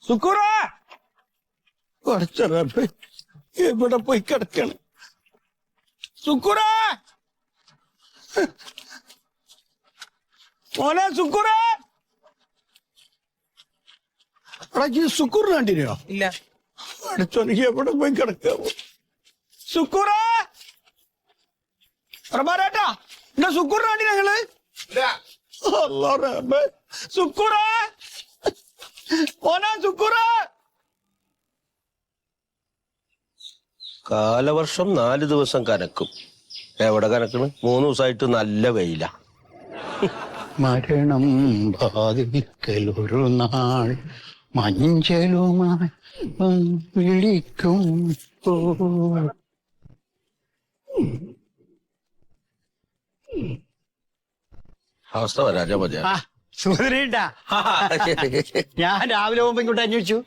സുക്കൂറ പഠിച്ചറപ്പ എവിടെ പോയി കിടക്കാണ് സുക്കൂറ മോനെ സുക്കൂറ സുക്കൂർ കണ്ടിനോ ഇല്ല അടുത്തെനിക്ക് എവിടെ പോയി കിടക്കാവോ സുക്കൂറ പ്രഭാരേട്ടാ എന്റെ സുക്കൂർ കണ്ടി ഞങ്ങള് സുക്കൂറ മോനെ സുക്കൂറ കാലവർഷം 4 ദിവസം കനക്കും. എവിടെ കനക്കണ്? 3 ദിവസമായിട്ട് നല്ല വെയില. മരണം ബാധിക്കലൊരു നാൾ മഞ്ചലുമായി വിളിക്കും അവസ്ഥ വരാ മതി. സുഹൃണ്ട ഞാൻ രാവിലെ പോകുമ്പോ ഇങ്ങോട്ട് അന്വേഷിച്ചു.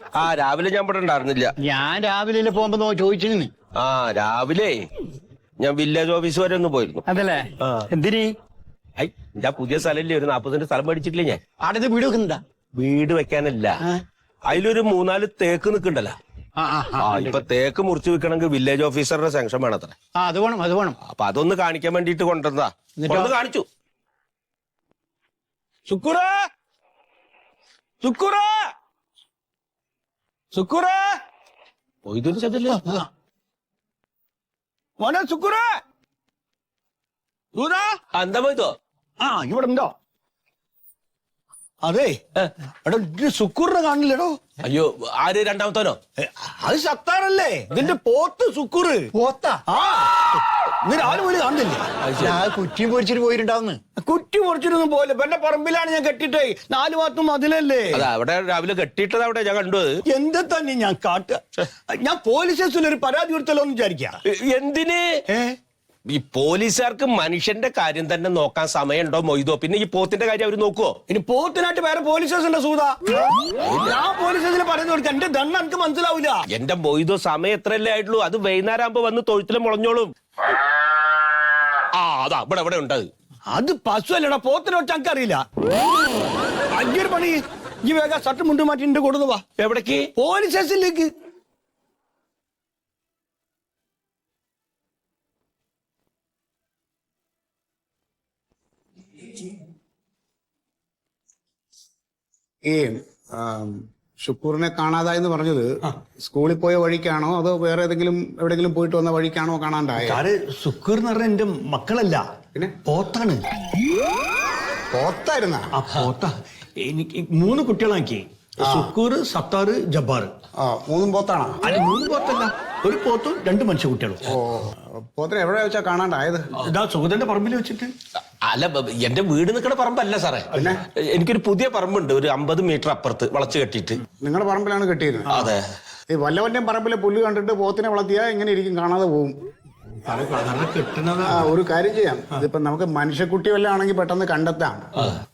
രാവിലെ ഞാൻ ഇവിടെ ഉണ്ടായിരുന്നില്ല. ഞാൻ രാവിലെ പോകുമ്പോ ചോദിച്ചിരുന്നു. രാവിലെ ഞാൻ വില്ലേജ് ഓഫീസ് വരെ ഒന്ന് പോയിരുന്നു. അതല്ലേ എന്തിനീ? ഞാൻ പുതിയ സ്ഥലമില്ലേ, ഒരു 40 സെന്റ് സ്ഥലം മേടിച്ചിട്ടില്ലേ ഞാൻ. അവിടെ വീട് വെക്കുന്നുണ്ടാ? വീട് വെക്കാനല്ല, അതിലൊരു 3-4 തേക്ക് നിക്കണ്ടല്ലോ. ഇപ്പൊ തേക്ക് മുറിച്ച് വെക്കണമെങ്കിൽ വില്ലേജ് ഓഫീസറുടെ സാങ്ഷൻ വേണം അത്ര. അത് വേണം അത് വേണം. അപ്പൊ അതൊന്ന് കാണിക്കാൻ വേണ്ടിട്ട് കൊണ്ടുവന്നതാ. കാണിച്ചു. സുക്കൂറ സുക്കൂറ സുക്കൂറ ഇതൊരു ചതല്ലേ മോനെ സുക്കൂറ എന്താ പോയതോ? ഇവിടെ ഉണ്ടോ? അതെ എടോ സുക്കൂറിനെ കാണില്ലടോ. അയ്യോ, ആര്? രണ്ടാമത്തോനോ? അത് സത്താറല്ലേ, ഇതിന്റെ പോത്ത് സുക്കൂറ്. പോത്താ? നീ രാവിലെ പോലും കാണുന്നില്ലേ? കുറ്റി പൊരിച്ചിട്ട് പോയിട്ടുണ്ടാവുന്നു. കുറ്റി പൊരിച്ചിട്ടൊന്നും പോലെ എന്റെ പറമ്പിലാണ് ഞാൻ കെട്ടിട്ടേ. 4 ഭാഗത്തും അതിലല്ലേ. അവിടെ രാവിലെ കെട്ടിയിട്ടത് അവിടെ ഞാൻ കണ്ടു. എന്താ തന്നെ ഞാൻ കാട്ടുക? ഞാൻ പോലീസ് സ്റ്റേഷനിൽ ഒരു പരാതി കൊടുത്തല്ലോ എന്ന് വിചാരിക്കാം. എന്തിന്? ഈ പോലീസുകാർക്ക് മനുഷ്യന്റെ കാര്യം തന്നെ നോക്കാൻ സമയമുണ്ടോ മൊയ്തോ? പിന്നെ ഈ പോത്തിന്റെ കാര്യം അവര് നോക്കുവോ? ഇനി പോത്തിനായിട്ട് വേറെ പോലീസ് സ്റ്റേഷന്റെ സൂത ഞാൻ പോലീസ് സ്റ്റേഷനിൽ പറയുന്നത് കൊടുക്കാം. എന്റെ ദണ്ണ എനിക്ക് മനസ്സിലാവൂല. എന്റെ മൊയ്തോ സമയം എത്രയല്ലേ ആയിട്ടുള്ളൂ? അത് വൈകുന്നേരം ആകുമ്പോ വന്ന് തൊഴുത്തിലും മുളഞ്ഞോളും. അതാ ഇവിടെ ഇവിടെ ഉണ്ട്. അത് പശു അല്ലടാ, പോത്തിനെ വെച്ച് എനിക്ക് അറിയില്ല. അഞ്ചൊരു പണി, ഈ വേഗം ഷർട്ട് മുണ്ട് മാറ്റി എന്റെ കൊടുന്നു വാ. എവിടേക്ക്? പോലീസ് സ്റ്റേഷനിലേക്ക്. ഈ ഷുക്കൂറിനെ കാണാതായെന്ന് പറഞ്ഞത് സ്കൂളിൽ പോയ വഴിക്കാണോ അതോ വേറെ എവിടെങ്കിലും പോയിട്ട് വന്ന വഴിക്കാണോ കാണാണ്ടായ? സുക്കൂർ എന്ന് പറഞ്ഞ എന്റെ മക്കളല്ല, പിന്നെ പോത്താണ്. പോത്തായിരുന്ന? പോത്ത. എനിക്ക് 3 കുട്ടികളാക്കി. സുക്കൂർ, സത്താറ്, ജബ്ബാർ. 3 പോത്താണോ? അല്ല, 3 പോത്തല്ല, ഒരു പോത്തും 2 മനുഷ്യക്കുട്ടികളും. പോത്തിനെ എവിടെ വെച്ചാ കാണാണ്ടായത്? ഇതാ സുഗതന്റെ പറമ്പിൽ വെച്ചിട്ട്. അല്ല, എന്റെ വീട് നിൽക്കുന്ന പറമ്പല്ല സാറേ. എനിക്കൊരു പുതിയ പറമ്പുണ്ട്, ഒരു 50 മീറ്റർ അപ്പുറത്ത് വളച്ചു കെട്ടിയിട്ട്. നിങ്ങളുടെ പറമ്പിലാണ് കെട്ടിയിരുന്നത്? അതെ. ഈ വല്ലവന്റെയും പറമ്പിലെ പുല്ല് കണ്ടിട്ട് പോത്തിനെ വളർത്തിയാ എങ്ങനെ ഇരിക്കും? കാണാതെ പോകും. ഒരു കാര്യം ചെയ്യാം, ഇതിപ്പോ നമുക്ക് മനുഷ്യക്കുട്ടി വല്ല ആണെങ്കിൽ പെട്ടെന്ന് കണ്ടെത്താം.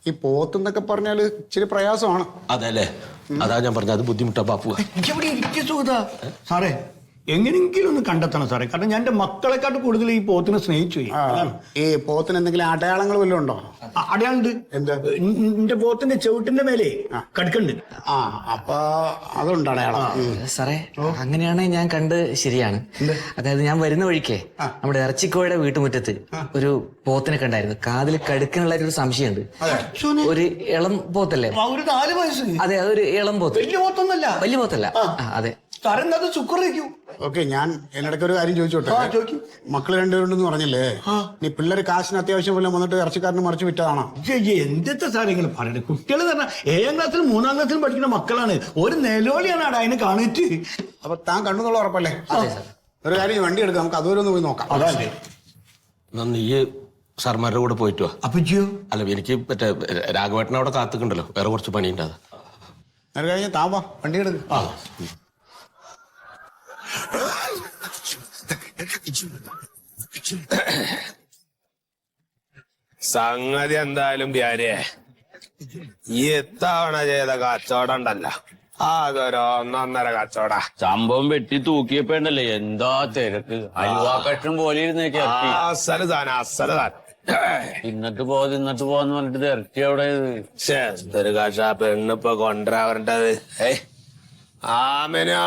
ഈ പോത്തെന്നൊക്കെ പറഞ്ഞാല് ഇച്ചിരി പ്രയാസമാണ്. അതെ അല്ലേ? അതാ ഞാൻ പറഞ്ഞത്, അത് ബുദ്ധിമുട്ടാ ബാപ്പു. സാറേ എങ്ങനെയെങ്കിലും ഒന്ന് കണ്ടെത്തണം സാറേ, കാരണം ഞാൻ എന്റെ മക്കളെക്കാട്ട് കൂടുതൽ ഈ പോത്തിനെ സ്നേഹിച്ചു. ഈ പോത്തിന് എന്തെങ്കിലും അടയാളങ്ങൾ വല്ലതും ഉണ്ടോ? അടയാളുണ്ട്. എന്താ? എന്റെ പോത്തിന്റെ ചവിട്ടിന്റെ മേലെ കടുക്കുണ്ട്. അപ്പൊ അതുണ്ട് അടയാളം. സാറേ, അങ്ങനെയാണെങ്കിൽ ഞാൻ കണ്ട് ശരിയാണ്. അതായത് ഞാൻ വരുന്ന വഴിക്കേ നമ്മുടെ ഇറച്ചിക്കോയുടെ വീട്ടുമുറ്റത്ത് ഒരു പോത്തിനെ കണ്ടായിരുന്നു. കാതിൽ കടുക്കാനുള്ള ഒരു സംശയമുണ്ട്. ഒരു ഇളം പോത്തല്ലേ? ഒരു 4 വയസ്സ്. അതെ, അതൊരു ഇളം പോത്ത്. വലിയ പോത്തൊന്നല്ല. വലിയ പോത്തല്ല. അതെ. ഓക്കെ, ഞാൻ എന്നിടയ്ക്ക് ഒരു കാര്യം ചോദിച്ചോട്ടെ. മക്കള് 2 പേരുണ്ടെന്ന് പറഞ്ഞില്ലേ? നീ പിള്ളേര് കാശിന് അത്യാവശ്യം വല്ലതും വന്നിട്ട് ഇറച്ചിക്കാരന് മറിച്ച് വിറ്റതാണോ? എന്തൊക്കെ സാധനങ്ങൾ പറയുന്നത്? കുട്ടികൾ പറഞ്ഞാൽ 7ാം ക്ലാസ്സിലും 3ാം ക്ലാസ്സിലും പഠിക്കുന്ന മക്കളാണ്. ഒരു നിലവിളിയാണ് അവിടെ അതിനെ കാണിട്ട്. അപ്പൊ താൻ കണ്ടെന്നുള്ള ഉറപ്പല്ലേ? ഒരു കാര്യം, വണ്ടി എടുക്കാം, നമുക്ക് അതുവരെ ഒന്ന് പോയി നോക്കാം. അതല്ലേ നീ സാർമാരുടെ കൂടെ പോയിട്ടുവാ. അപ്പച്ചിയോ? അല്ല, എനിക്ക് മറ്റേ രാഘവേട്ടൻ അവിടെ കാത്തുക്കുണ്ടല്ലോ, വേറെ കുറച്ച് പണിയുണ്ടാകും. നേരെ കഴിഞ്ഞ് താൻ വാ, വണ്ടി എടുക്കാം. സംഗതി എന്തായാലും പ്യാരെ, ഈ എത്തവണ ചെയ്ത കച്ചവടം ഉണ്ടല്ലോ, അതൊരു 1.5 കച്ചവട. സംഭവം വെട്ടി തൂക്കിയപ്പോണ്ടല്ലേ എന്താ തിരക്ക്. അലുവാക്കഷ്ണം പോലെ ഇരുന്നേക്ക് ഇറക്കി. അസല് താൻ തിന്നിട്ട് പോന്ന് പറഞ്ഞിട്ട് ഇറച്ചി അവിടെ. എന്തൊരു കഷാ പെണ്ണിപ്പൊ കൊണ്ടുവരേണ്ടത്. ആമിനാ.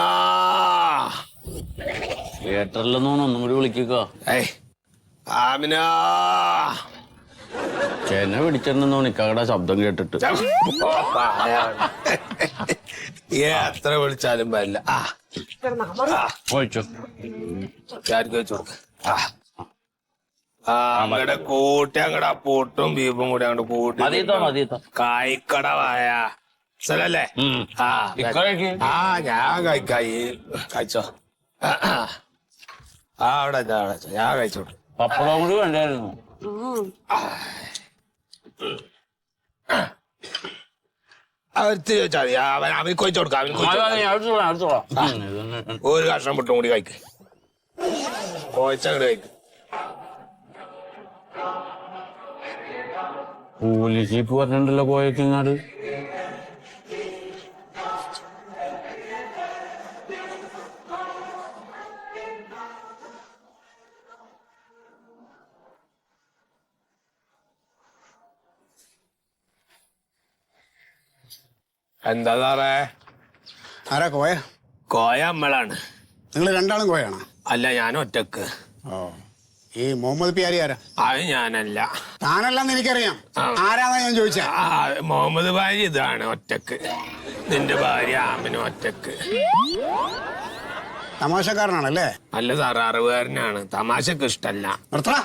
തിയേറ്ററിലൊന്നും ഒന്നും കൂടി വിളിക്കുക. ഏയ് ആമിനാ. ചെന പിടിച്ചിട്ടുണ്ടെന്നോ നിക്കടെ ശബ്ദം കേട്ടിട്ട്. എത്ര വിളിച്ചാലും വരില്ല. ചോദിച്ചോ. അങ്ങടെ കൂട്ടി അങ്ങടെ പൊട്ടും ബീഫും കൂടി അങ്ങോട്ട് കൂട്ടി മതിയത്തോ. കായ്ക്കട വായ സ്ഥലല്ലേ? ഞാൻ കഴിക്കായി കഴിച്ചോ. അവിടെ ഞാൻ കഴിച്ചോട്ടെ. പപ്പടം കൂടി വേണ്ടായിരുന്നു. അവർക്ക് ചോദിച്ചാൽ മതി. അവന് കൊഴിച്ചു കൊടുക്കാം. ഒരു കഷ്ണം പൊട്ടും കൂടി കഴിക്ക. കൊഴിച്ചങ്ങോട്ട് കഴിക്കും. പോലീസ് ജീപ്പ് പറഞ്ഞിട്ടുണ്ടല്ലോ കോയക്കങ്ങാട്. എന്താ സാറേ? ആരാ കോയ? കോയ അമ്മളാണ്. നിങ്ങൾ രണ്ടാളും കോയാണോ? അല്ല, ഞാൻ ഒറ്റക്ക്. ഓ, ഈ മുഹമ്മദ് പിയാരി ആരാ? അത് ഞാനല്ല. താനല്ലെന്ന് എനിക്കറിയാം. ആരാന്നാ ഞാൻ ചോദിച്ചാ? മുഹമ്മദ് ഭാര്യ ഇതാണ് ഒറ്റക്ക്. നിന്റെ ഭാര്യ ആമിനും ഒറ്റക്ക്. തമാശക്കാരനാണല്ലേ? അല്ല സാറ്, അറിവുകാരനാണ്. തമാശക്ക് ഇഷ്ടല്ല. നിർത്തടാ.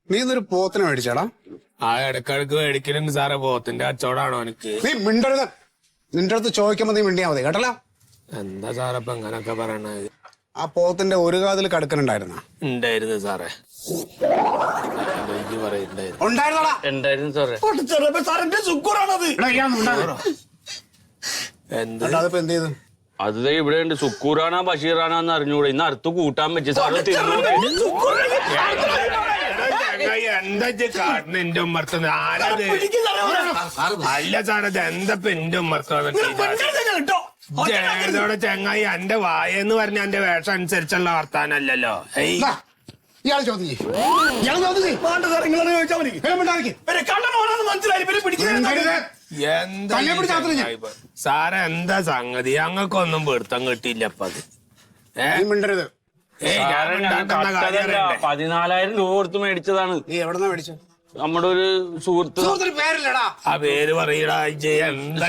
നീ ഇന്നൊരു പോത്തിനെ മേടിച്ചാടാ? ആ ഇടക്കിടക്ക് മേടിക്കലുണ്ട് സാറേ. പോത്തിന്റെ കച്ചവടാണോ എനിക്ക്? നീ മിണ്ടരുത്. നിന്റെ അടുത്ത് ചോദിക്കുമ്പോ നീ മിണ്ടിയാ മതി കേട്ടല്ലോ. എന്താ സാറേ ഇപ്പൊ ഇങ്ങനൊക്കെ പറയണത്? ആ പോത്തിന്റെ ഒരു കാതിൽ കടുക്കനുണ്ടായിരുന്ന? ഉണ്ടായിരുന്നു സാറേ. ഉണ്ടായിരുന്നടാ. എന്തായിരുന്നു സാറേ? സാറിന്റെ സുക്കൂറാണത്. എന്ത്? അതിപ്പോ എന്ത് ചെയ്തു? അത് ഇവിടെ ഉണ്ട്. സുക്കൂറാണോ ബഷീറാണോന്ന് അറിഞ്ഞൂടെ. ഇന്ന് അടുത്ത് കൂട്ടാൻ പറ്റി സാറ് തിന്നു. എന്താ കാട്ടിന് എന്റെ ഉമ്മർത്തുന്നത്? ആരത്? അല്ല സാറേ, ഇത് എന്താ എന്റെ ഉമ്മർത്തോടെ ചങ്ങായി? എന്റെ വായെന്ന് പറഞ്ഞ എന്റെ വേഷം അനുസരിച്ചുള്ള വർത്താനല്ലോ. ഇയാള് ചോദ്യം ചെയ്യ്. സാറേ എന്താ സംഗതി? ഞങ്ങൾക്കൊന്നും പിടുത്തം കിട്ടിയില്ല അപ്പൊ അത്. മിണ്ടരുത്. 14,000 രൂപ കൊടുത്ത് മേടിച്ചതാണ്. നീ എവിടെന്നാ മേടിച്ചത്? നമ്മുടെ ഒരു സുഹൃത്ത്. പേരില്ലടാ. ആ പേര് പറയടാ.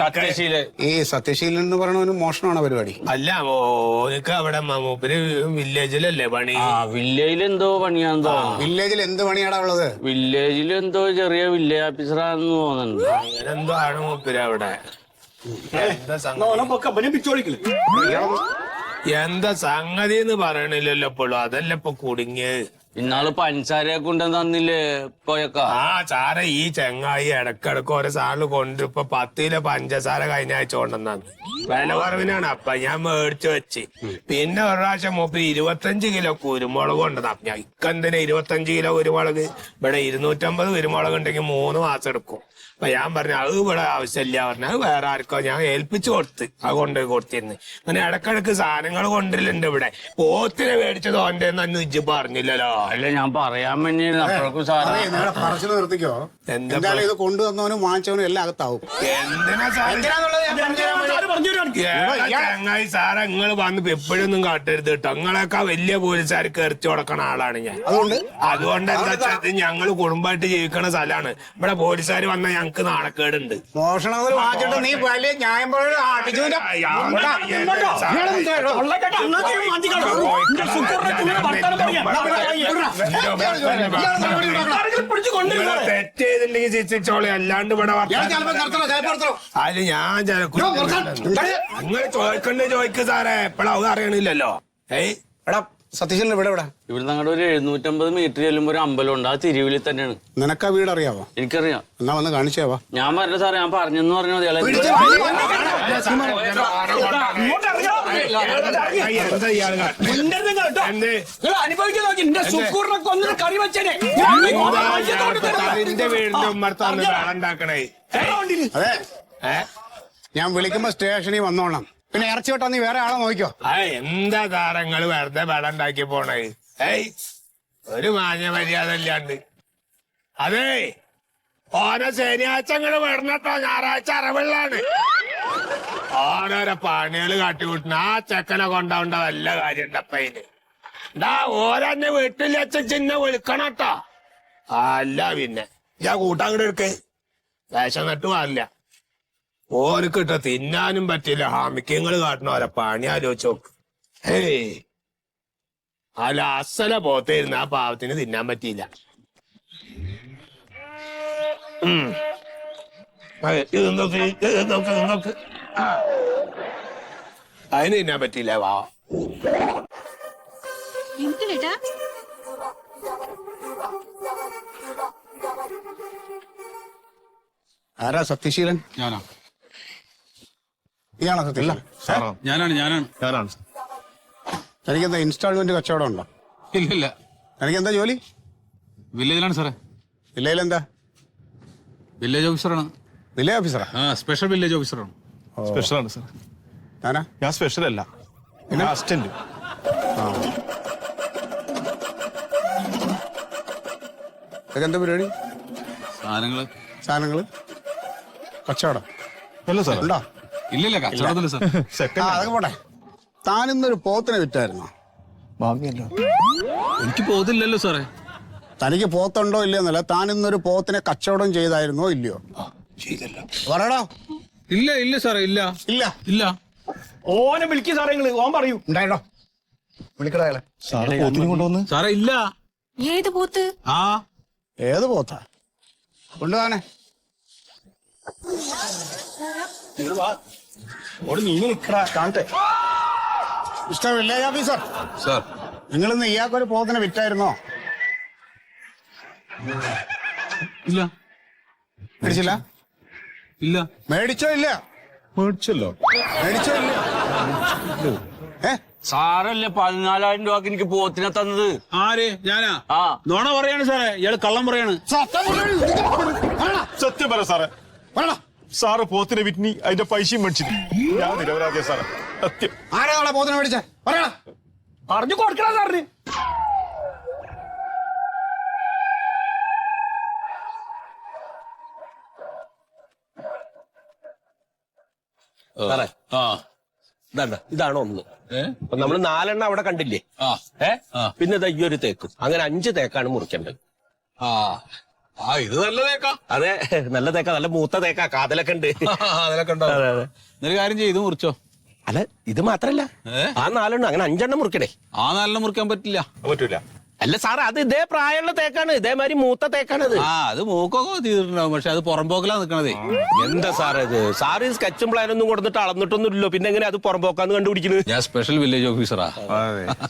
സത്യശീല. ഈ സത്യശീലൻ എന്ന് പറയണ മോഷണമാണ് പരിപാടി. അല്ല, ഓനക്ക് അവിടെ മൂപ്പര് വില്ലേജിലല്ലേ പണി? വില്ലേജിൽ എന്തോ പണിയാന്തോ. വില്ലേജിൽ എന്ത് പണിയാടാ ഉള്ളത്? വില്ലേജിൽ എന്തോ ചെറിയ വില്ലേജ് ഓഫീസറാന്ന് തോന്നുന്നുണ്ട്. അങ്ങനെ എന്തോ ആണ് മൂപ്പര് അവിടെ. എന്താ സംഗതി എന്ന് പറയണില്ലല്ലോ ഇപ്പോഴും. അതല്ല ഇപ്പൊ കുടുങ്ങിയത്. ഇന്നാള് പഞ്ചസാരയെ കൊണ്ടുവന്ന് തന്നില്ലേ കോയക്ക? ആ സാറേ, ഈ ചെങ്ങായി ഇടക്കിടക്ക് ഓരോ സാറിന് കൊണ്ട് ഇപ്പൊ 10 കിലോ പഞ്ചസാര കഴിഞ്ഞ ആഴ്ച കൊണ്ടുവന്നാണ്. വില കുറവിനാണ്. അപ്പൊ ഞാൻ മേടിച്ചു വെച്ച്. പിന്നെ ഒരു പ്രാവശ്യം മൂപ്പര് 25 കിലോ കുരുമുളക് കൊണ്ടുവന്ന. ഞാൻ ഇക്കെന്തിനാ 25 കിലോ കുരുമുളക്? ഇവിടെ 250 കുരുമുളക് ഉണ്ടെങ്കിൽ 3 മാസം എടുക്കും. അപ്പൊ ഞാൻ പറഞ്ഞു അത് ഇവിടെ ആവശ്യമില്ല പറഞ്ഞു. അത് വേറെ ആർക്കോ ഞാൻ ഏൽപ്പിച്ചു കൊടുത്ത് അത് കൊണ്ടുപോയി കൊടുത്തിരുന്നു. അങ്ങനെ ഇടക്കിടക്ക് സാധനങ്ങൾ കൊണ്ടുവരലുണ്ട് ഇവിടെ. പോത്തിനെ മേടിച്ചത് ഓന്റെ അന്ന് ഇജ്ജ് പറഞ്ഞില്ലല്ലോ. അല്ല, ഞാൻ പറയാൻ വേണ്ടി അപ്പോഴേക്കും സാറേ പറച്ചിൽ നിർത്തിക്കോ. എന്തായാലും ഇത് കൊണ്ടുവന്നവനും വാങ്ങിച്ചവനും എല്ലാം അകത്താവും. എന്തിനാ ചങ്ങായി സാറേ, നിങ്ങൾ വന്ന് എപ്പോഴൊന്നും കാട്ടരുത് കേട്ടോ. നിങ്ങളൊക്കെ വലിയ പോലീസുകാർക്ക് എറിച്ചു കൊടുക്കണ ആളാണ് ഞാൻ. അതുകൊണ്ട് എന്താ വെച്ചാൽ ഞങ്ങള് കുടുംബമായിട്ട് ജീവിക്കണ സ്ഥലമാണ്. ഇവിടെ പോലീസുകാർ വന്നാൽ ഞങ്ങക്ക് നാണക്കേടുണ്ട്. മോഷണം വാങ്ങിച്ചിട്ട് നീ വലിയ ന്യായം തെറ്റ് ചെയ്തിട്ടുണ്ടെങ്കിൽ ശിക്ഷിച്ചോളെ. അല്ലാണ്ട് ഇവിടെ അതില് ഞാൻ നിങ്ങൾ ചോദിക്ക് സാറേ. എപ്പോഴാവും അറിയണില്ലല്ലോ. എടാ സതീശൻ ഇവിടെ ഇവിടെ ഇവിടുന്ന് അങ്ങോട്ട് ഒരു 750 മീറ്റർ ചെല്ലുമ്പോ ഒരു അമ്പലമുണ്ട്. ആ തിരുവിലി തന്നെയാണ്. നിനക്കാ വീട് അറിയാവോ? എനിക്കറിയാം. എന്നാ വന്ന് കാണിച്ചേവാ. ഞാൻ പറഞ്ഞ സാറേ, ഞാൻ പറഞ്ഞെന്ന് പറഞ്ഞാൽ മതി. വീടിന്റെ ഉമ്മർത്താണ് ഉണ്ടാക്കണേ. അതെ, ഞാൻ വിളിക്കുമ്പോ സ്റ്റേഷനിൽ വന്നോളാം. പിന്നെ ഇറച്ചി വെട്ടാ നീ വേറെ ആളെ നോക്കിക്കോ. എന്താ താരങ്ങൾ വെറുതെ വെള്ളം ഉണ്ടാക്കി പോണേ? ഒരു മാന്യ മര്യാദ ഇല്ലാണ്ട്. അതേ ഓരോ ശനിയാഴ്ച ഇങ്ങോട്ട് വിടണട്ടോ, ഞായറാഴ്ച അറവെള്ളാണ്. ഓരോരോ പണികള് കാട്ടിവിട്ടണ ആ ചെക്കനെ കൊണ്ടാവേണ്ട വല്ല കാര്യം ഉണ്ടപ്പയിന്. ഓരന്നെ വീട്ടിൽ വെച്ച ചിന്ന വിളിക്കണട്ടോ. അല്ല പിന്നെ ഞാൻ കൂട്ടാങ്ങോട്ട് എടുക്കേ, വേഷം നട്ട് പാടില്ല. ഓനക്കിട്ട തിന്നാനും പറ്റില്ല. ഹാമിക്കങ്ങള് കാട്ടണ ഓരോ പണി ആലോചിച്ച് നോക്ക്. ഏയ് അല്ല അസല പോത്തായിരുന്നു, ആ പാവത്തിന് തിന്നാൻ പറ്റിയില്ല. ഇത് നോക്ക്, ഇത് നോക്ക്, ഇത് നോക്ക്. അതിന് തിന്നാൻ പറ്റിയില്ല പാവ. ആരാ സത്യശീലൻ? ഞാനാ ഇയാണോ സത്യശീലൻ? ഞാനാണ് തനിക്കെന്താ ഇൻസ്റ്റാൾമെന്റ് കച്ചവടം ഉണ്ടോ? ഇല്ല തനിക്കെന്താ ജോലി? വില്ലേജിലാണ് സാറേ. വില്ലേജിലെന്താ? വില്ലേജ് ഓഫീസറാണ്. വില്ലേജ് ഓഫീസറാ? സ്പെഷ്യൽ വില്ലേജ് ഓഫീസറാണ്. സ്പെഷ്യലാണ് സാർ. ഞാനാ? ഞാൻ സ്പെഷ്യൽ അല്ല, പിന്നെ അസിസ്റ്റന്റ്. ഇതൊക്കെ എന്താ പരിപാടി? സാധനങ്ങള് കച്ചവടം അല്ല സാർ. ഉണ്ടോ? ഇല്ല കച്ചവടത്തില്ല സാർ. ആ അതൊക്കെ പോട്ടെ. താനിന്നൊരു പോത്തിനെ വിറ്റായിരുന്നോ? എനിക്ക് പോതില്ലല്ലോ സാറേ. തനിക്ക് പോത്തുണ്ടോ ഇല്ലയെന്നല്ല, താനിന്നൊരു പോത്തിനെ കച്ചവടം ചെയ്തായിരുന്നോ ഇല്ലയോ? പറയടോ. ഇല്ല സാറേ. ഇല്ല ഓനെ വിളിക്ക് സാറേ, നിങ്ങള് ഓൻ പറയൂ. ഉണ്ടായിട്ടോ, വിളിക്കടാ അയാളെ. സാറ് പോത്തിനെ കൊണ്ടുവന്ന്. സാറേ ഇല്ല. ഏത് പോത്ത്? ഏത് പോത്താ? കൊണ്ടുപോകാനെ കാണട്ടെ. Mister village officer sir. നിങ്ങളിന്ന് ഇയാൾക്കൊരു പോത്തിനെ വിറ്റായിരുന്നോ? ഇല്ല. മേടിച്ചില്ല? ഇല്ല. മേടിച്ചോ ഇല്ല? മേടിച്ചല്ലോ. മേടിച്ചോ ഇല്ല? സാറല്ലേ 14,000 രൂപക്ക് എനിക്ക് പോത്തിനെ തന്നത്? ആര്? ഞാനാ? ആ. നോണ പറയാണ് സാറേ, ഇയാള് കള്ളം പറയാണ്. സത്യം പറ സാറേ. സാറ് പോത്തിനെ വിറ്റിനി അതിന്റെ പൈസയും മേടിച്ചിട്ട് ഞാൻ നിരപരാധിയ സാറേ. സത്യം. ആരാ പോത്തിനെ മേടിച്ചേ? പറയണ. പറഞ്ഞു കൊടുക്കണം സാറിന്. സാറേ ഇതാണ് ഒന്ന്. അപ്പൊ നമ്മള് 4 അവിടെ കണ്ടില്ലേ? പിന്നെ ഇതാ ഈ ഒരു തേക്കും. അങ്ങനെ 5 തേക്കാണ് മുറിക്കേണ്ടത്. ഇത് നല്ല തേക്കാ. അതെ, നല്ല തേക്കാ, നല്ല മൂത്ത തേക്കാ, കാതലൊക്കെ ഉണ്ട്. അതിലൊക്കെ ഉണ്ടോ? എന്നൊരു കാര്യം ചെയ്ത് മുറിച്ചോ. അല്ല ഇത് മാത്രല്ല, ആ 4 അങ്ങനെ 5 മുറിക്കണേ. ആ 4 മുറിക്കാൻ പറ്റില്ല. പറ്റൂല. അല്ല സാറേ, അത് ഇതേ പ്രായമുള്ള തേക്കാണ്, ഇതേമാതിരി മൂത്ത തേക്കാണത്. അത് മൂക്കൊക്കെ ചെയ്തിട്ടുണ്ടാവും, പക്ഷെ അത് പുറംപോക്കിലാ നിക്കണതേ. എന്താ സാറേ ഇത്? സാറ് സ്കെച്ചും പ്ലാനൊന്നും കൊടുത്തിട്ട് അളന്നിട്ടൊന്നും ഇല്ലല്ലോ, പിന്നെ എങ്ങനെ അത് പുറംപോക്കാന്ന് കണ്ടുപിടിക്കുന്നത്? ഞാൻ സ്പെഷ്യൽ വില്ലേജ് ഓഫീസറാ.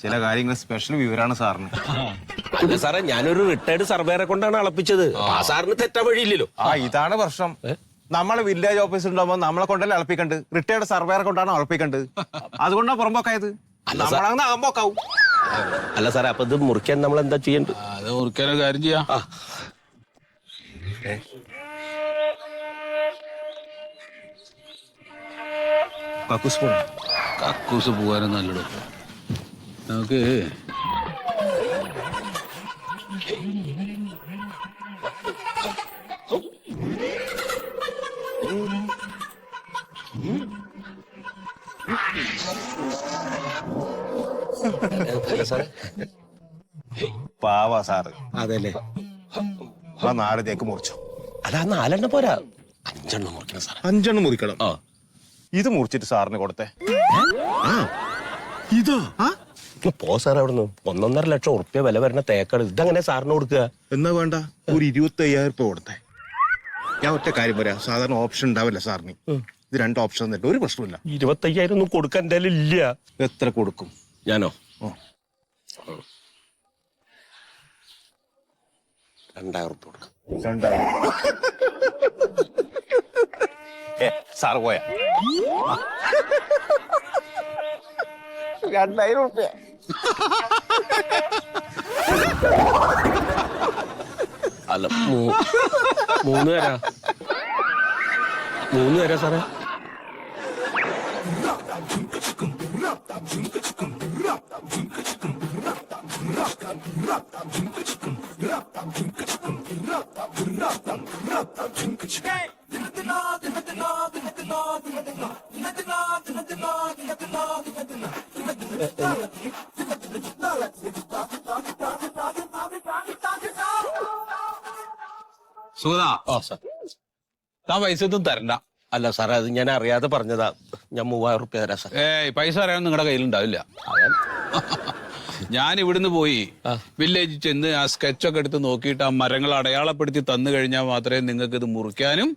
ചില കാര്യങ്ങൾ സ്പെഷ്യൽ വിവരാണ് സാറിന്. അല്ല സാറേ, ഞാനൊരു റിട്ടയർഡ് സർവേറെ കൊണ്ടാണ് അളപ്പിച്ചത്. ആ സാറിന് തെറ്റാ വഴിയില്ലല്ലോ. ഇതാണ് പ്രശ്നം. നമ്മളെ വില്ലേജ് ഓഫീസർ ഉണ്ടാവുമ്പോ നമ്മളെ കൊണ്ടല്ലേ അളപ്പിക്കണ്ട്. റിട്ടയർഡ് സർവേറെ കൊണ്ടാണ് അളപ്പിക്കണ്ട്. അതുകൊണ്ടാണ് പുറമ്പോക്കായത്. നമ്മളങ്ങനെ ആകുമ്പോക്കാവും. അല്ല സാറേ, അപ്പൊ ഇത് മുറിക്കാൻ നമ്മൾ എന്താ ചെയ്യണ്ടത്? അത് മുറിക്കാനൊരു കാര്യം ചെയ്യാം. കക്കൂസ് പോകാനും നല്ലടോ. നമുക്ക് പാവാ സാറ്. അതെല്ലേ. ആ 4 തേക്ക് മുറിച്ചു. അതാ 4 പോരാ, 5 മുറിക്കണം സാറേ. 5 മുറിക്കണം. ഇത് മുറിച്ചിട്ട് സാറിന് കൊടുത്തേ. ഇതാ പോ സാർ അവിടുന്ന്. 1.5 ലക്ഷം ഉറുപ്പ്യ വില വരുന്ന തേക്കാണ്. ഇതങ്ങനെ സാറിന് കൊടുക്കുക? എന്നാ വേണ്ട, ഒരു 25,000 രൂപ കൊടുത്തേ. ഞാൻ ഒറ്റ കാര്യം പറയാം, സാധാരണ ഓപ്ഷൻ ഉണ്ടാവില്ല സാറിന്. ഇത് 2 ഓപ്ഷൻ തന്നിട്ട് ഒരു പ്രശ്നമില്ല. 25,000 ഒന്നും കൊടുക്കാൻ എന്തായാലും ഇല്ല. എത്ര കൊടുക്കും? ഞാനോ? 2,000 ഉറുപ്പ്യ കൊടുക്കാം. 2,000. സാറ് പോയാ 2,000 ഉറുപ്പ്യ. അല്ല 3 തരാ. 3 തരാ സാറേ. സുഗതാ താൻ പൈസ ഒന്നും തരണ്ട. അല്ല സാറേ, അത് ഞാൻ അറിയാതെ പറഞ്ഞതാ. ഞാൻ 3000 റുപ്യ തരാം സാർ. ഏയ് പൈസ അറിയാൻ നിങ്ങളുടെ കയ്യിലുണ്ടാവില്ല. ഞാൻ ഇവിടുന്ന് പോയി വില്ലേജിൽ ചെന്ന് ആ സ്കെച്ചൊക്കെ എടുത്ത് നോക്കിയിട്ട് ആ മരങ്ങൾ അടയാളപ്പെടുത്തി തന്നു കഴിഞ്ഞാൽ മാത്രമേ നിങ്ങൾക്ക് ഇത് മുറിക്കാനും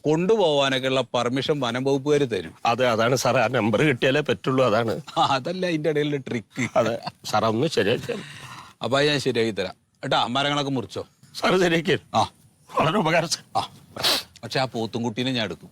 കൊണ്ടുപോവാനൊക്കെ ഉള്ള പെർമിഷൻ വനം വകുപ്പുകാർ തരും. അതെ, അതാണ് സാറേ. ആ നമ്പർ കിട്ടിയാലേ പറ്റുള്ളൂ. അതാണ്. അതല്ല അതിന്റെ ഇടയിലുള്ള ട്രിക്ക്. അതെ സാറേ, ഒന്ന് ശരിയാക്കി. അപ്പൊ അത് ഞാൻ ശരിയാക്കി തരാം കേട്ടാ. മരങ്ങളൊക്കെ മുറിച്ചോ. സാറ് ശരിയാക്കി. ആ വളരെ ഉപകാരം സാർ. പക്ഷെ ആ പോത്തുംകുട്ടീനെ ഞാൻ എടുക്കും.